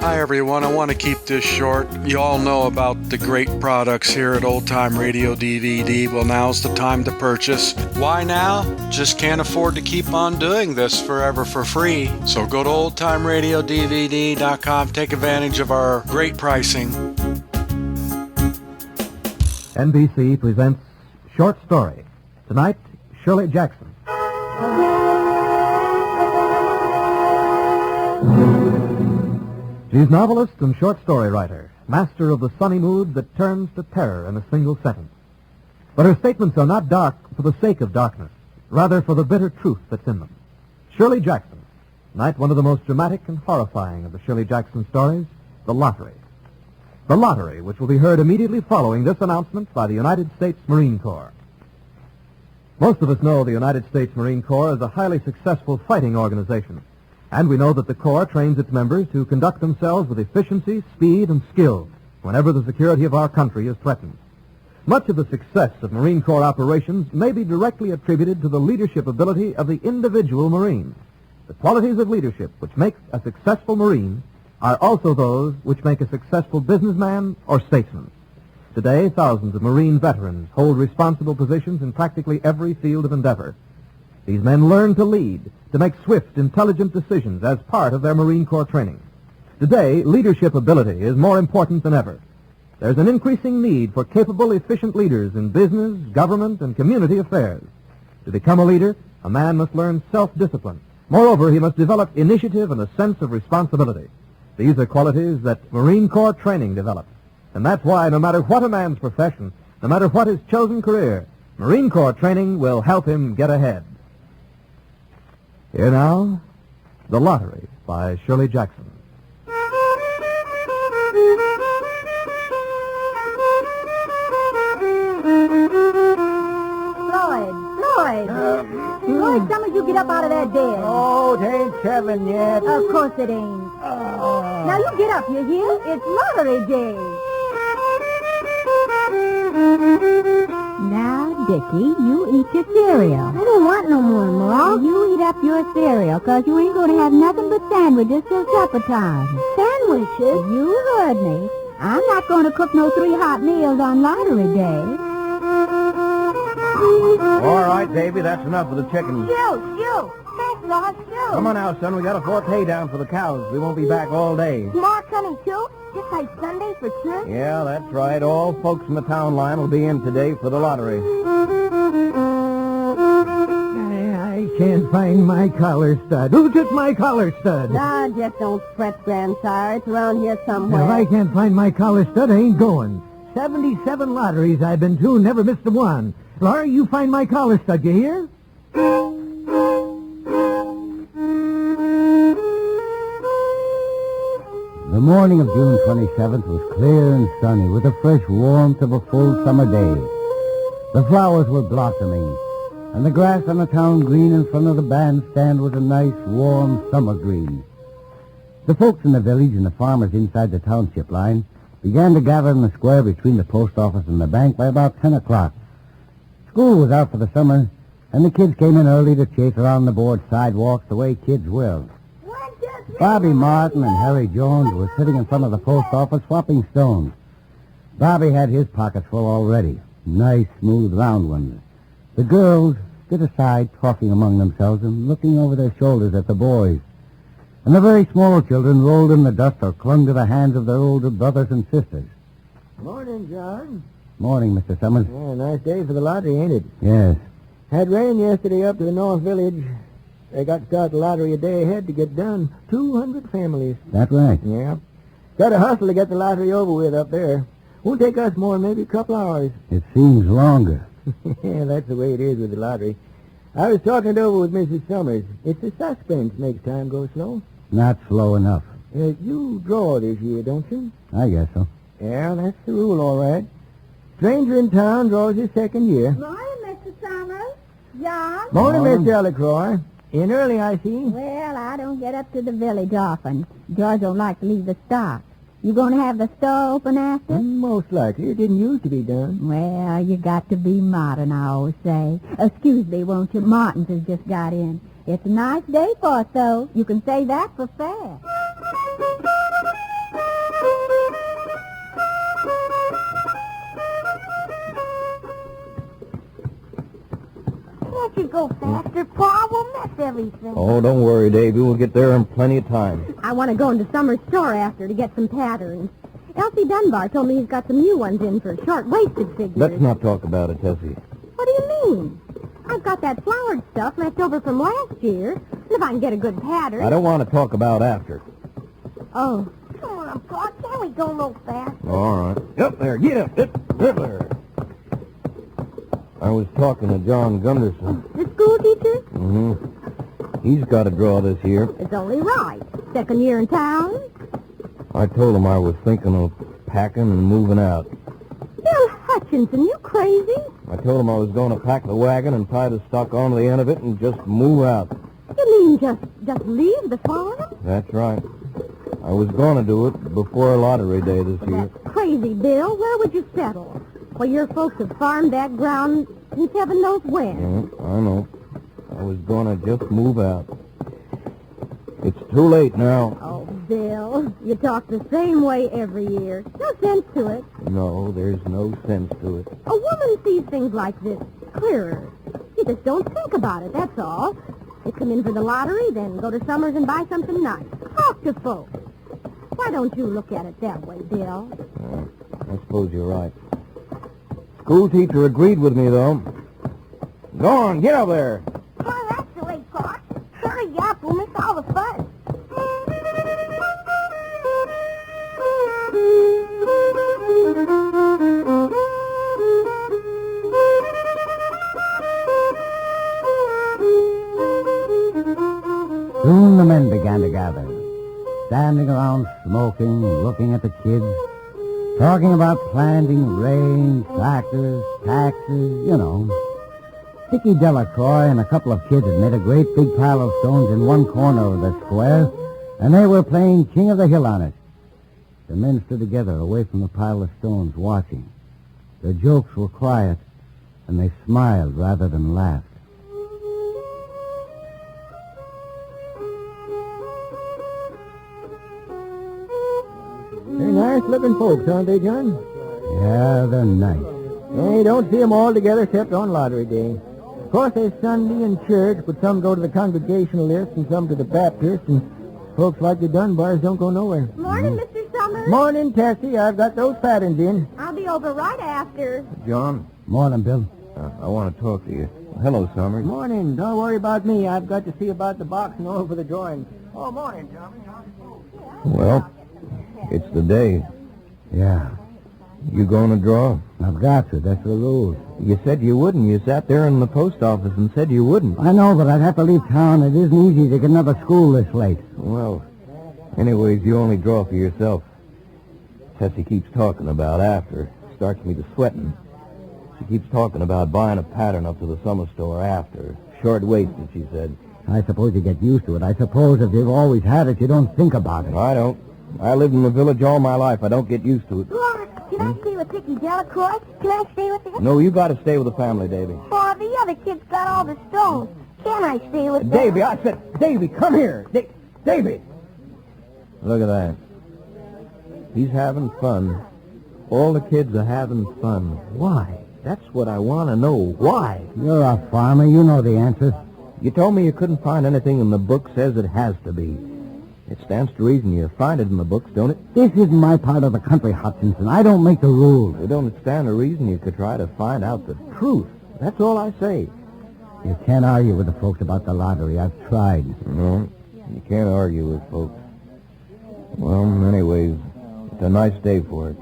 Hi everyone, I want to keep this short. You all know about the great products here at Old Time Radio DVD. Well, now's the time to purchase. Why now? Just can't afford to keep on doing this forever for free. So go to oldtimeradiodvd.com, take advantage of our great pricing. NBC presents Short Story. Tonight, Shirley Jackson. She's novelist and short story writer, master of the sunny mood that turns to terror in a single sentence. But her statements are not dark for the sake of darkness, rather for the bitter truth that's in them. Shirley Jackson. Tonight, one of the most dramatic and horrifying of the Shirley Jackson stories, The Lottery. The Lottery, which will be heard immediately following this announcement by the United States Marine Corps. Most of us know the United States Marine Corps is a highly successful fighting organization. And we know that the Corps trains its members to conduct themselves with efficiency, speed, and skill whenever the security of our country is threatened. Much of the success of Marine Corps operations may be directly attributed to the leadership ability of the individual Marine. The qualities of leadership which make a successful Marine are also those which make a successful businessman or statesman. Today, thousands of Marine veterans hold responsible positions in practically every field of endeavor. These men learn to lead, to make swift, intelligent decisions as part of their Marine Corps training. Today, leadership ability is more important than ever. There's an increasing need for capable, efficient leaders in business, government, and community affairs. To become a leader, a man must learn self-discipline. Moreover, he must develop initiative and a sense of responsibility. These are qualities that Marine Corps training develops. And that's why, no matter what a man's profession, no matter what his chosen career, Marine Corps training will help him get ahead. Here now, The Lottery by Shirley Jackson. Floyd, Summers, you get up out of that bed. Oh, it ain't 7 yet. Of course it ain't. Now you get up, you hear? It's lottery day. Now, Dickie, you eat your cereal. I don't want no more, Ma. You eat up your cereal, 'cause you ain't going to have nothing but sandwiches till supper time. Sandwiches? You heard me. I'm not going to cook no 3 hot meals on lottery day. All right, baby, that's enough of the chicken. Shoot! Thanks, Lord, shoot! Come on now, son. We got a 4th hay down for the cows. We won't be back all day. Ma coming, too? Just like Sunday for church? Yeah, that's right. All folks in the town line will be in today for the lottery. I can't find my collar stud. Who took my collar stud? Nah, just don't fret, Grandsire. It's around here somewhere. If I can't find my collar stud, I ain't going. 77 lotteries I've been to, never missed a one. Laura, you find my collar stud, you hear? The morning of June 27th was clear and sunny with the fresh warmth of a full summer day. The flowers were blossoming, and the grass on the town green in front of the bandstand was a nice, warm summer green. The folks in the village and the farmers inside the township line began to gather in the square between the post office and the bank by about 10 o'clock. School was out for the summer, and the kids came in early to chase around the board sidewalks the way kids will. Bobby Martin and Harry Jones were sitting in front of the post office swapping stones. Bobby had his pockets full already, nice, smooth, round ones. The girls stood aside talking among themselves and looking over their shoulders at the boys. And the very small children rolled in the dust or clung to the hands of their older brothers and sisters. Morning, John. Morning, Mr. Summers. Yeah, nice day for the lottery, ain't it? Yes. Had rain yesterday up to the North Village. They got to start the lottery a day ahead to get done. 200 families. That right? Yeah. Got to hustle to get the lottery over with up there. Won't take us more than maybe a couple hours. It seems longer. Yeah, that's the way it is with the lottery. I was talking it over with Mrs. Summers. It's the suspense makes time go slow. Not slow enough. You draw this year, don't you? I guess so. Yeah, that's the rule, all right. Stranger in town draws his 2nd year. Morning, Mr. Summers. John? Morning, Miss Delacroix. In early, I see. Well, I don't get up to the village often. George don't like to leave the stock. You going to have the store open after? Most likely. It didn't used to be done. Well, you got to be modern, I always say. Excuse me, won't you? Martin's has just got in. It's a nice day for it, though. You can say that for fair. everything. Oh, don't worry, Davy. We'll get there in plenty of time. I want to go into Summer's store after to get some patterns. Elsie Dunbar told me he's got some new ones in for short-waisted figures. Let's not talk about it, Tessie. What do you mean? I've got that flowered stuff left over from last year. And if I can get a good pattern... I don't want to talk about after. Oh. Come on, Pa. Can't we go no faster? All right. Up there. Get up. Up there. I was talking to John Gunderson. The school teacher? Mm-hmm. He's got to draw this year. It's only right. Second year in town. I told him I was thinking of packing and moving out. Bill Hutchinson, you crazy? I told him I was going to pack the wagon and tie the stock onto the end of it and just move out. You mean just leave the farm? That's right. I was going to do it before lottery day this year. That's crazy, Bill. Where would you settle? Well, your folks have farmed that ground since heaven knows when. I know. I was going to just move out. It's too late now. Oh, Bill, you talk the same way every year. No sense to it. No, there's no sense to it. A woman sees things like this clearer. You just don't think about it, that's all. You come in for the lottery, then go to Summers and buy something nice. Talk to folks. Why don't you look at it that way, Bill? I suppose you're right. School teacher agreed with me, though. Go on, get up there. Oh, that's the way, Pop. Hurry up, we'll miss all the fun. Soon the men began to gather, standing around smoking, looking at the kids, talking about planting rain, tractors, taxes, you know. Dickie Delacroix and a couple of kids had made a great big pile of stones in one corner of the square, and they were playing King of the Hill on it. The men stood together away from the pile of stones, watching. Their jokes were quiet, and they smiled rather than laughed. They're nice-looking folks, aren't they, John? Yeah, they're nice. You don't see them all together except on lottery day. Of course, there's Sunday and church, but some go to the Congregationalist and some to the Baptist, and folks like the Dunbars don't go nowhere. Morning, Mr. Summers. Morning, Tessie. I've got those patterns in. I'll be over right after. John, Morning, Bill. I want to talk to you. Hello, Summers. Morning. Don't worry about me. I've got to see about the box and all for the drawing. Oh, morning, John. Well, it's the day. Yeah, You going to draw? I've got to. That's the rules. You said you wouldn't. You sat there in the post office and said you wouldn't. I know, but I'd have to leave town. It isn't easy to get another school this late. Well, anyways, you only draw for yourself. Tessie keeps talking about after. Starts me to sweating. She keeps talking about buying a pattern up to the summer store after. Short-waisted, she said. I suppose you get used to it. I suppose if you've always had it, you don't think about it. I don't. I lived in the village all my life. I don't get used to it. Look, can I stay with Dickie Delacroix? Can I stay with him? No, you got to stay with the family, Davy. Oh, the other kids got all the stones. Can I stay with them? Davy, I said, Davy, come here. Davy. Look at that. He's having fun. All the kids are having fun. Why? That's what I want to know. Why? You're a farmer. You know the answer. You told me you couldn't find anything in the book says it has to be. It stands to reason you find it in the books, don't it? This isn't my part of the country, Hutchinson. I don't make the rules. It don't stand to reason you could try to find out the truth. That's all I say. You can't argue with the folks about the lottery. I've tried. No, you can't argue with folks. Well, anyways, it's a nice day for it.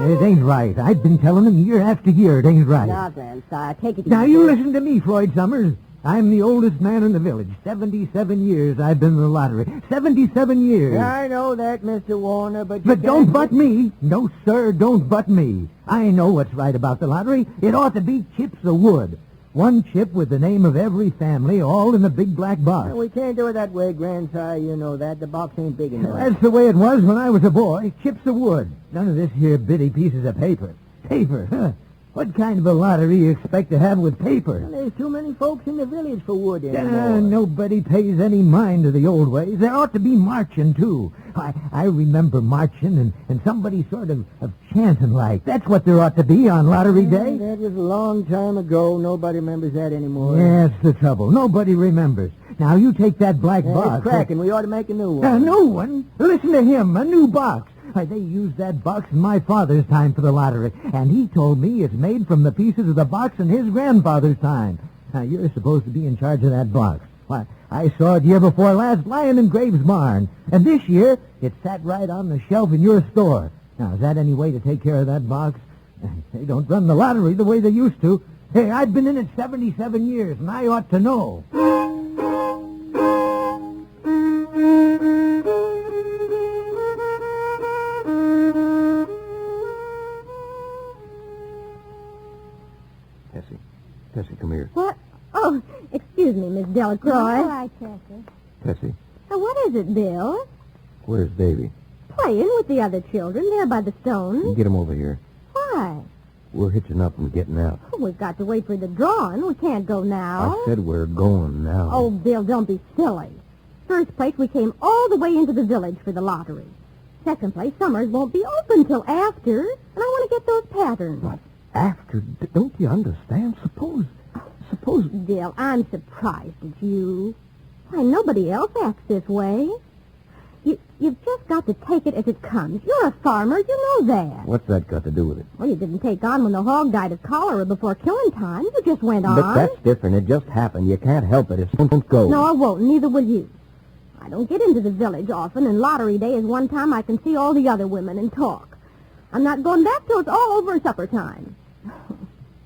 It ain't right. I've been telling them year after year it ain't right. Now, Grandsire, take it easy. Now, you listen to me, Floyd Summers. I'm the oldest man in the village. 77 years I've been in the lottery. 77 years. Yeah, I know that, Mr. Warner, but But don't butt me. No, sir, don't butt me. I know what's right about the lottery. It ought to be chips of wood. One chip with the name of every family, all in a big black box. We can't do it that way, Grandsire. You know that. The box ain't big enough. That's the way it was when I was a boy. Chips of wood. None of this here bitty pieces of paper. Paper, huh? What kind of a lottery you expect to have with paper? Well, there's too many folks in the village for wood anymore. Nobody pays any mind to the old ways. There ought to be marching, too. I remember marching and somebody sort of chanting like. That's what there ought to be on Lottery Day. That was a long time ago. Nobody remembers that anymore. Yeah, that's the trouble. Nobody remembers. Now, you take that black box. It's cracking. We ought to make a new one. A new one? Listen to him, a new box. They used that box in my father's time for the lottery, and he told me it's made from the pieces of the box in his grandfather's time. Now, you're supposed to be in charge of that box. Why, I saw it year before last lying in Graves' barn, and this year it sat right on the shelf in your store. Now, is that any way to take care of that box? They don't run the lottery the way they used to. Hey, I've been in it 77 years, and I ought to know. Tessie, come here. What? Oh, excuse me, Miss Delacroix. All right, Chester. Tessie, What is it, Bill? where's Davy? Playing with the other children there by the stone. Get him over here. Why? We're hitching up and getting out. Oh, we've got to wait for the drawing. We can't go now. I said we're going now. Oh, Bill, don't be silly. First place, we came all the way into the village for the lottery. Second place, Summers won't be open till after, and I want to get those patterns. What? After? Don't you understand? Suppose... Bill, I'm surprised at you. Why, nobody else acts this way. You've just got to take it as it comes. You're a farmer, you know that. What's that got to do with it? Well, you didn't take on when the hog died of cholera before killing time. You just went on. But that's different. It just happened. You can't help it. It don't go. No, I won't. Neither will you. I don't get into the village often, and lottery day is one time I can see all the other women and talk. I'm not going back till it's all over supper time.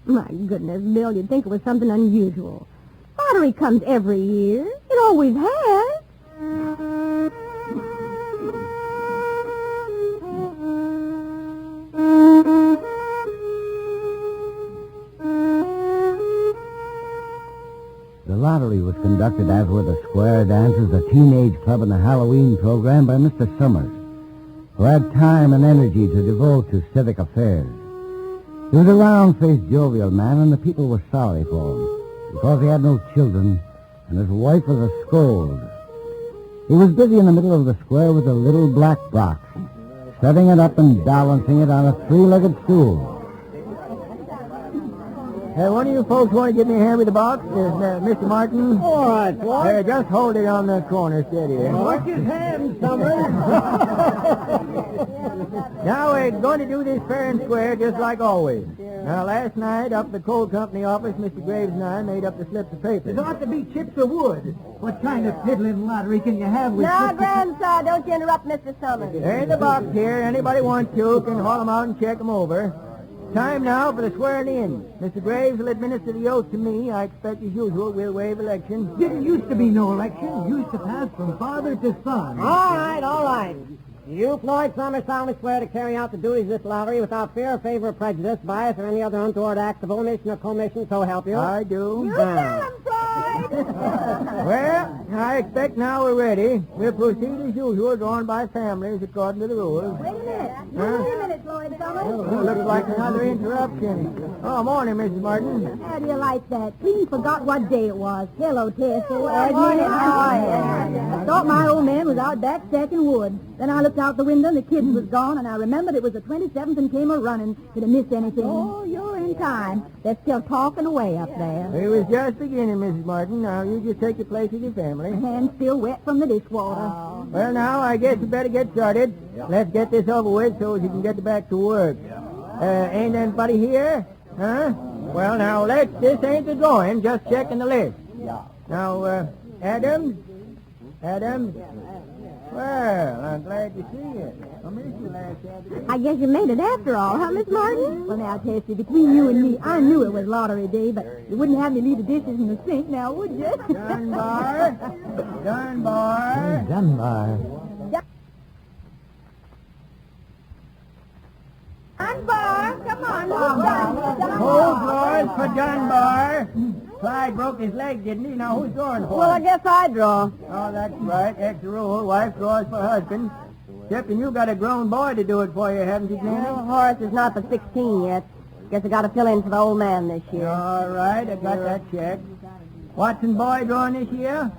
My goodness, Bill, you'd think it was something unusual. Lottery comes every year. It always has. The lottery was conducted, as were the square dances, the teenage club, and the Halloween program by Mr. Summers, who had time and energy to devote to civic affairs. He was a round-faced, jovial man, and the people were sorry for him, because he had no children, and his wife was a scold. He was busy in the middle of the square with a little black box, setting it up and balancing it on a three-legged stool. Hey, one of you folks want to give me a hand with the box? Is Mr. Martin? All right, boy. Just hold it on the corner steady. Watch his hand, Summers. Now we're going to do this fair and square just like always. Now, last night, up at the coal company office, Mr. Graves and I made up the slips of paper. There ought to be chips of wood. What kind of piddling lottery can you have with... Now, Grandson, don't you interrupt Mr. Summers. There's the box here. Anybody wants to can haul them out and check them over. Time now for the swearing in. Mr. Graves will administer the oath to me. I expect, as usual, we'll waive election. Didn't used to be no election. Used to pass from father to son. All right. You, Floyd Summers, solemnly swear to carry out the duties of this lottery without fear, favor, or prejudice, bias, or any other untoward act of omission or commission, so help you. I do. You tell him, Floyd. Well, I expect now we're ready. We'll proceed as usual, drawn by families according to the rules. Wait a minute, Floyd Summers. Oh, looks like another interruption. Oh, morning, Mrs. Martin. How do you like that? Clean forgot what day it was. Hello, Tessie. morning. I thought my old man was out back stacking wood. Then I looked out the window and the kids was gone, and I remembered it was the 27th and came a-running. Did I miss anything? Oh, you're in time. They're still talking away up there. It was just beginning, Mrs. Martin. Now, you just take your place with your family. My hand's still wet from the dishwater. Well, now, I guess you better get started. Let's get this over with so you can get back to work. Ain't anybody here? Huh? Well, now, this ain't the drawing, just checking the list. Now, Adams? Well, I'm glad to see you. I missed you last Saturday. I guess you made it after all, huh, Miss Martin? Well, now, Tessie, between you and me, I knew it was lottery day, but you wouldn't have me leave the dishes in the sink now, would you? Dunbar. Dunbar. Dunbar, come on. Hold, Floyd, for Dunbar. Clyde broke his leg, didn't he? Now, who's drawing for Well, I him? guess I draw. Oh, that's right. Extra rule. Wife draws for husband. Except you got a grown boy to do it for you, haven't you, Granny? Well, Horace is not but 16 yet. Guess I got to fill in for the old man this year. All right, I got that check. Watson boy drawing this year?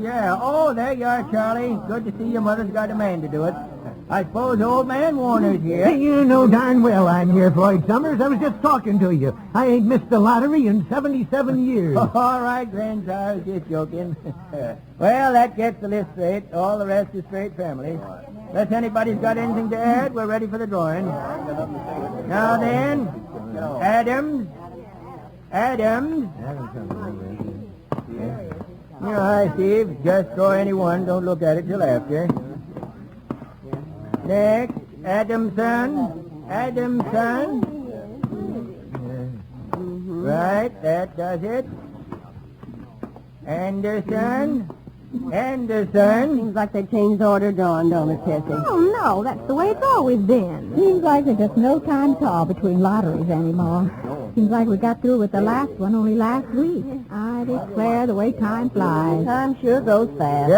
Yeah. Oh, there you are, Charlie. Good to see your mother's got a man to do it. I suppose old man Warner's here. You know darn well I'm here, Floyd Summers. I was just talking to you. I ain't missed the lottery in 77 years. All right, grandsire, I was just joking. Well, that gets the list straight. All the rest is straight family. Unless anybody's got anything to add, we're ready for the drawing. Now then, Adams. Yeah, hi, Steve. Just draw any one. Don't look at it till after. Next, Adamson. Right, that does it. Anderson. Seems like they changed the order drawing, don't it, Tessie? Oh, no, that's the way it's always been. Seems like there's just no time at all between lotteries anymore. Seems like we got through with the last one only last week. I declare the way time flies. Time sure goes fast.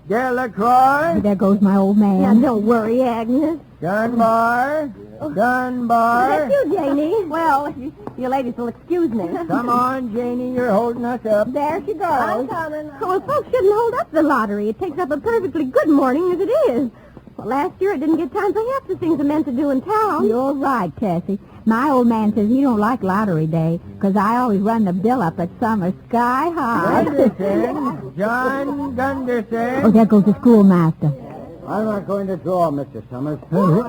Delacroix. There goes my old man. Now, don't worry, Agnes. Dunbar. Is that you, Janie? Well, you ladies will excuse me. Come on, Janie, you're holding us up. There she goes. I'm coming. Well, folks shouldn't hold up the lottery. It takes up a perfectly good morning as it is. Well, last year it didn't get time for half the things I meant to do in town. You're right, Tessie. My old man says he don't like lottery day because I always run the bill up at summer sky high. Gunderson. John Gunderson. Oh, there goes the schoolmaster. I'm not going to draw, Mr. Summers. Now,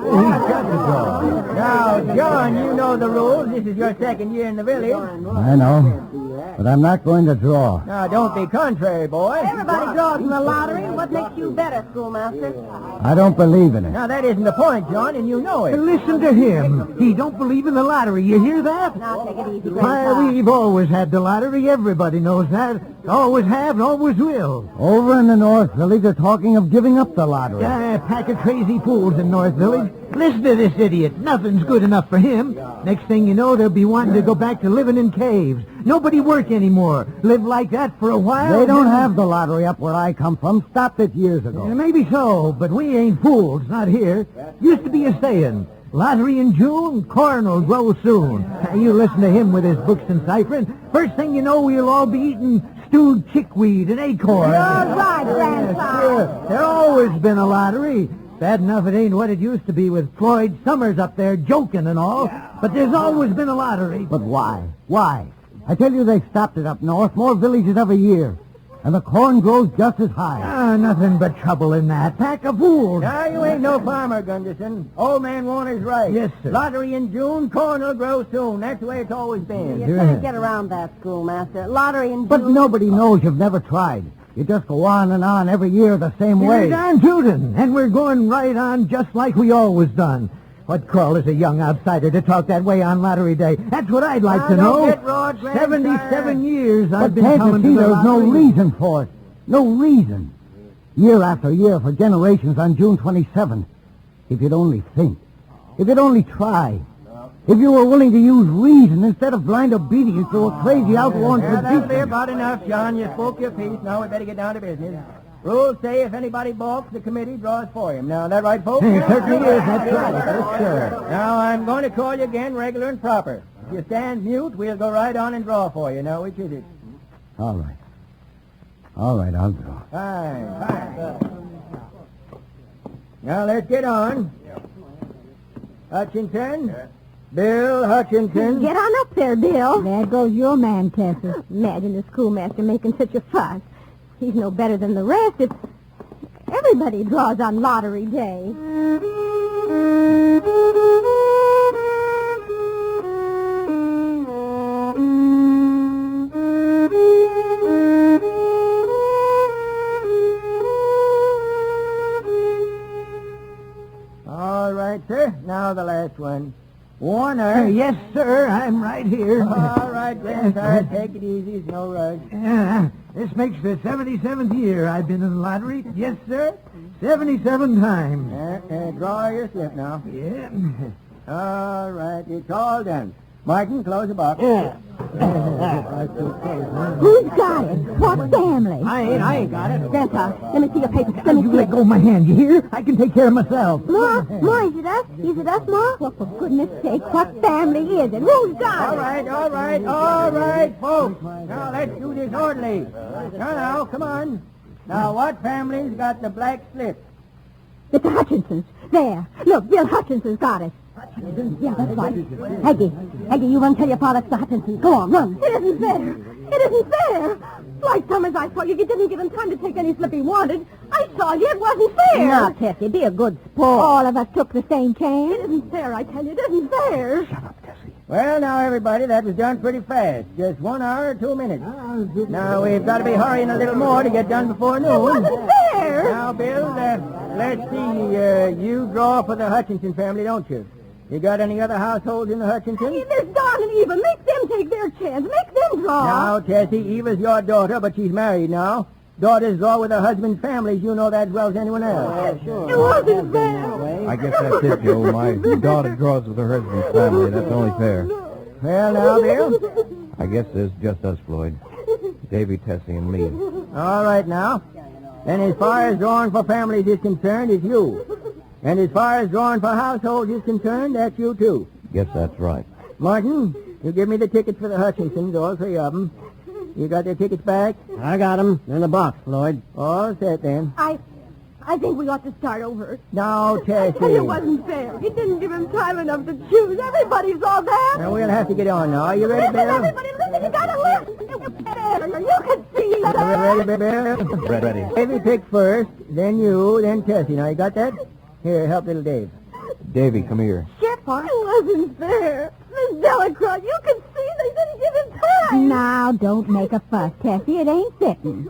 John, you know the rules. This is your second year in the village. I know, but I'm not going to draw. Now, don't be contrary, boy. Everybody draws in the lottery. What makes you better, schoolmaster? I don't believe in it. Now, that isn't the point, John, and you know it. Listen to him. He don't believe in the lottery. You hear that? Now, take it easy, Why, Grandpa. we've always had the lottery. Everybody knows that. Always have and always will. Over in the North Village, they're talking of giving up the lottery. A pack of crazy fools in North Village. Listen to this idiot. Nothing's good enough for him. Next thing you know, they'll be wanting to go back to living in caves. Nobody work anymore. Live like that for a while. They don't have the lottery up where I come from. Stopped it years ago. Maybe so, but we ain't fools, not here. Used to be a saying, lottery in June, corn will grow soon. Now, you listen to him with his books and ciphering. First thing you know, we'll all be eating stewed chickweed and acorn. You're right, Grandpa. Sure. There's always been a lottery. Bad enough it ain't what it used to be with Floyd Summers up there joking and all, but there's always been a lottery. But why? Why? I tell you, they've stopped it up north. More villages every year. And the corn grows just as high. Nothing but trouble in that. Pack of fools. Now, you ain't no farmer, Gunderson. Old man Warner's right. Yes, sir. Lottery in June, corn will grow soon. That's the way it's always been. You can't get around that, schoolmaster. Lottery in But June. nobody knows you've never tried. You just go on and on every year the same We're way. darn tootin', and we're going right on just like we always done. What call is a young outsider to talk that way on lottery day? That's what I'd like to Now, don't know. get wrought, grandsire. 77 years I've But been can't coming you to see the there's no lottery. reason for it? No reason. Year after year for generations on June 27th. If you'd only think. If you'd only try. If you were willing to use reason instead of blind obedience to a crazy, outworn Yeah, that'll be tradition. about enough, John. You spoke your piece. Now we better get down to business. Rules say if anybody balks, the committee draws for him. Now, that right, folks? It certainly is. That's right. That's sure. Now, I'm going to call you again regular and proper. If you stand mute, we'll go right on and draw for you. Now, which is it? All right. All right, I'll draw. Fine. Now, let's get on. Hutchinson. Bill Hutchinson. Get on up there, Bill. There goes your man, Tessie. Imagine the schoolmaster making such a fuss. He's no better than the rest. Everybody draws on lottery day. All right, sir. Now the last one. Warner. Yes, sir. I'm right here. All right, grandsire. Take it easy. It's no rush. This makes the 77th year I've been in the lottery. Yes, sir. 77 times. Draw your slip now. Yeah. All right, it's all done. Martin, close the box. Who's got it? What family? I ain't got it. Santa, let me see your papers. Let me You see let it. go of my hand, you hear? I can take care of myself. Ma, is it us? Is it us, Ma? Well, for goodness sake, what family is it? Who's got it? All right, folks. Now, let's do this orderly. Now, come on. Now, what family's got the black slip? It's the Hutchinsons. There. Look, Bill Hutchinson's got it. Yeah, that's right. Aggie, you run tell your father it's the Hutchinsons. Go on, run. It isn't fair. It isn't fair. Like Summers, I saw you. You didn't give him time to take any slip he wanted. I saw you. It wasn't fair. Now, Tessie, be a good sport. All of us took the same chance. It isn't fair, I tell you. It isn't fair. Shut up, Tessie. Well, now, everybody, that was done pretty fast. Just 1 hour, 2 minutes. Now, we've got to be hurrying a little more to get done before noon. It wasn't fair. Now, Bill, let's see. You draw for the Hutchinson family, don't you? You got any other households in the Hutchinsons? Hey, Miss Dawn and Eva, make them take their chance. Make them draw. Now, Tessie, Eva's your daughter, but she's married now. Daughters draw with their husband's families. You know that as well as anyone else. Yeah, sure. It wasn't fair. I guess that's it, Joe. My daughter draws with her husband's family. That's only fair. Well, now, Bill. I guess there's just us, Floyd. Davy, Tessie, and me. All right, now. And as far as drawing for families is concerned, it's you. And as far as drawing for households is concerned, that's you, too. Guess that's right. Martin, you give me the tickets for the Hutchinsons, all 3 of them. You got their tickets back? I got 'em. They're in the box, Floyd. All set, then. I think we ought to start over. Now, Tessie. It wasn't fair. You didn't give him time enough to choose. Everybody saw that. Now, we'll have to get on now. Are you ready, Bill? Everybody, listen, you gotta listen. You can see that. Ready, Bill? Ready. Davy picked first, then you, then Tessie. Now, you got that? Here, help little Dave. Davy, come here. Sure, Far. It wasn't fair. Miss Delacroix, you can see they didn't give him time. Now, don't make a fuss, Tessie. It ain't fitting.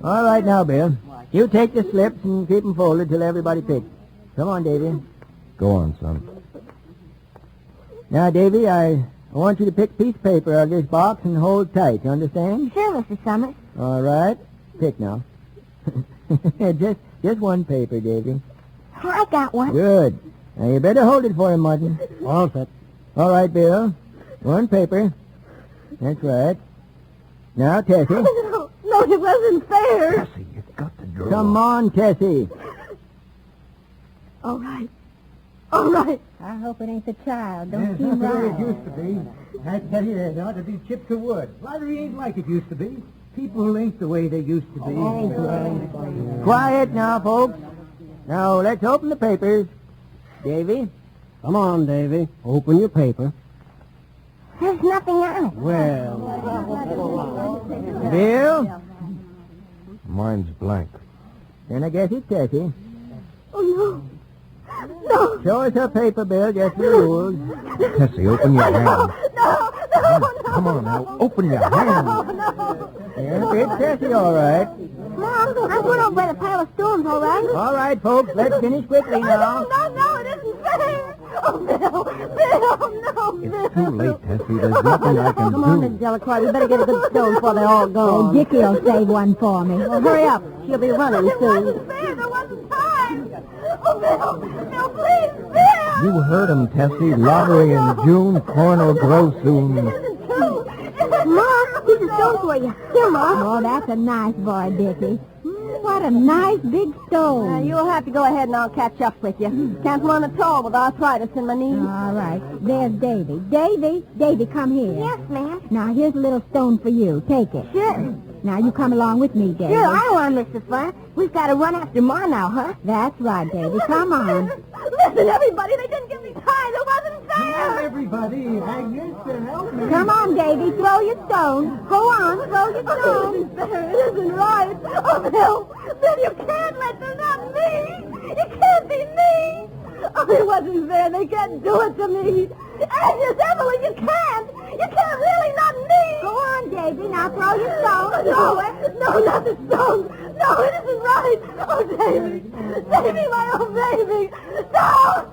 All right, now, Bill. You take the slips and keep them folded till everybody picks. Come on, Davy. Go on, son. Now, Davy, I want you to pick a piece of paper out of this box and hold tight. You understand? Sure, Mr. Summers. All right. Pick now. just one paper, Davy. I got one. Good. Now, you better hold it for him, Martin. All set. All right, Bill. One paper. That's right. Now, Tessie. No, it wasn't fair. Tessie, you've got to draw. Come on, Tessie. All right. All right. I hope it ain't the child. Don't seem right. used to be. I tell you, there ought to be chips of wood. Lottery ain't like it used to be. People ain't the way they used to be. Quiet now, folks. Now, let's open the papers. Davy? Come on, Davy. Open your paper. There's nothing on it. Well. Bill? Mine's blank. Then I guess it's Tessie. Oh, no. No. Show us her paper, Bill, just for the rules. Tessie, open your hand. No. Come on now, open your hand. Yeah, it's Tessie, all right. Mom, I'm going over by the pile of stones, all right? All right, folks, let's finish quickly now. No, it isn't fair. Oh, Bill, no, It's too late, Tessie. There's nothing I can Come on, do. Miss Delacroix. We better get a good stone before they all go. Oh, Dickie'll save one for me. Well, hurry up. She'll be running soon. It wasn't fair. There wasn't time. Oh, Bill, please, Bill. You heard him, Tessie. Lottery in June, corn will grow soon. Mom, here's a stone for you. Here, Mom. Oh, that's a nice boy, Dickie. What a nice big stone. You'll have to go ahead and I'll catch up with you. Can't run at all with arthritis in my knees. All right. There's Davy. Davy, come here. Yes, ma'am. Now, here's a little stone for you. Take it. Sure. Now, you come along with me, Davy. Sure, I want, Mr. Flint. We've got to run after Ma now, huh? That's right, Davy. Come on. Listen, everybody, they didn't give me time. It wasn't fair. Everybody, Agnes, help me. Come on, Davy. Throw your stone. Go on, throw your stone. It isn't fair. It isn't right. Oh, Bill, you can't let them, not me. It can't be me. Oh, it wasn't fair. They can't do it to me. Agnes, Emily, you can't. You can't really, not me. Go on, Davy. Now throw your stone. No, not the stone. No, it isn't right. Oh, Davy. Davy, my old baby. Don't.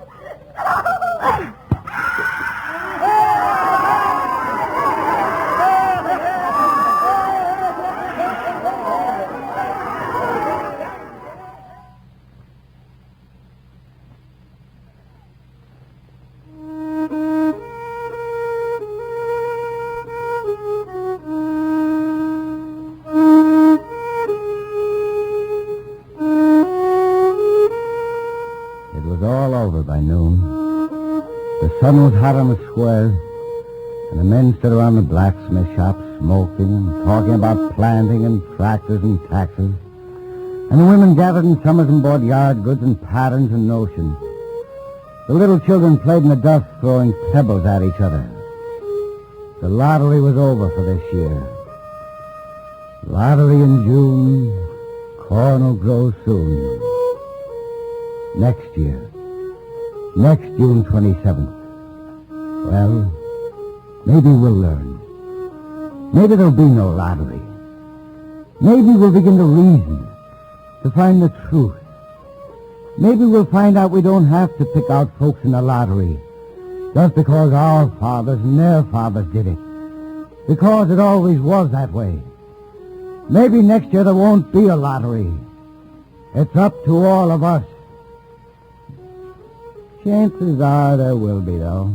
sun was hot on the square, and the men stood around the blacksmith shop smoking and talking about planting and tractors and taxes. And the women gathered in summers and bought yard goods and patterns and notions. The little children played in the dust, throwing pebbles at each other. The lottery was over for this year. Lottery in June, corn will grow soon. Next year, next June 27th. Well, maybe we'll learn. Maybe there'll be no lottery. Maybe we'll begin to reason, to find the truth. Maybe we'll find out we don't have to pick out folks in the lottery just because our fathers and their fathers did it. Because it always was that way. Maybe next year there won't be a lottery. It's up to all of us. Chances are there will be, though.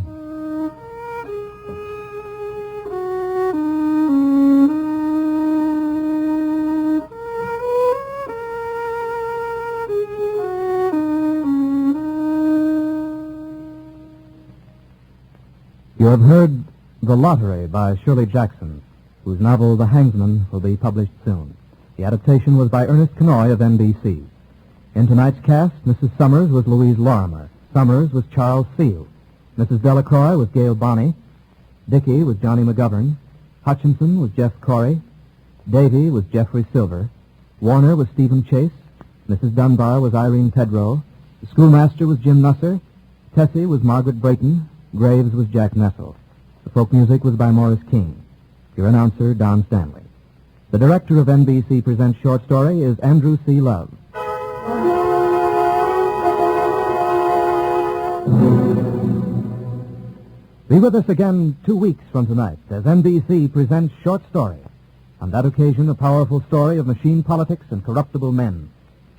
You have heard The Lottery by Shirley Jackson, whose novel The Hangsman will be published soon. The adaptation was by Ernest Kenoy of NBC. In tonight's cast, Mrs. Summers was Louise Lorimer. Summers was Charles Field. Mrs. Delacroix was Gail Bonney. Dickey was Johnny McGovern. Hutchinson was Jeff Corey. Davy was Jeffrey Silver. Warner was Stephen Chase. Mrs. Dunbar was Irene Tedrow. The schoolmaster was Jim Nusser. Tessie was Margaret Brayton. Graves was Jack Nessel. The folk music was by Morris King. Your announcer, Don Stanley. The director of NBC Presents Short Story is Andrew C. Love. Be with us again 2 weeks from tonight as NBC presents Short Story. On that occasion, a powerful story of machine politics and corruptible men.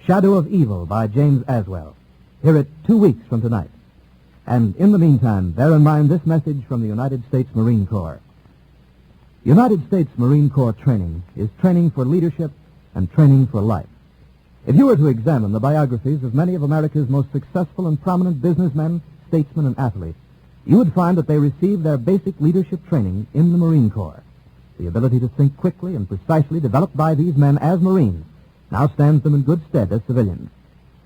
Shadow of Evil by James Aswell. Hear it 2 weeks from tonight. And in the meantime, bear in mind this message from the United States Marine Corps. United States Marine Corps training is training for leadership and training for life. If you were to examine the biographies of many of America's most successful and prominent businessmen, statesmen, and athletes, you would find that they received their basic leadership training in the Marine Corps. The ability to think quickly and precisely developed by these men as Marines now stands them in good stead as civilians.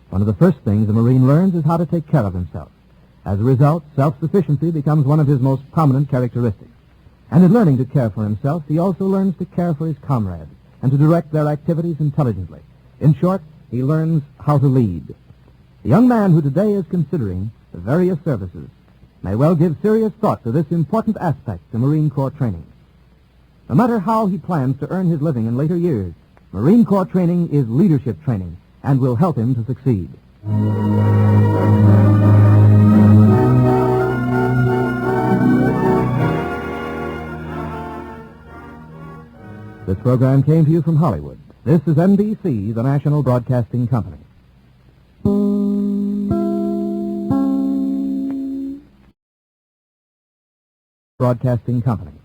One of the first things a Marine learns is how to take care of himself. As a result, self-sufficiency becomes one of his most prominent characteristics. And in learning to care for himself, he also learns to care for his comrades and to direct their activities intelligently. In short, he learns how to lead. The young man who today is considering the various services may well give serious thought to this important aspect of Marine Corps training. No matter how he plans to earn his living in later years, Marine Corps training is leadership training and will help him to succeed. This program came to you from Hollywood. This is NBC, the National Broadcasting Company. Broadcasting Company.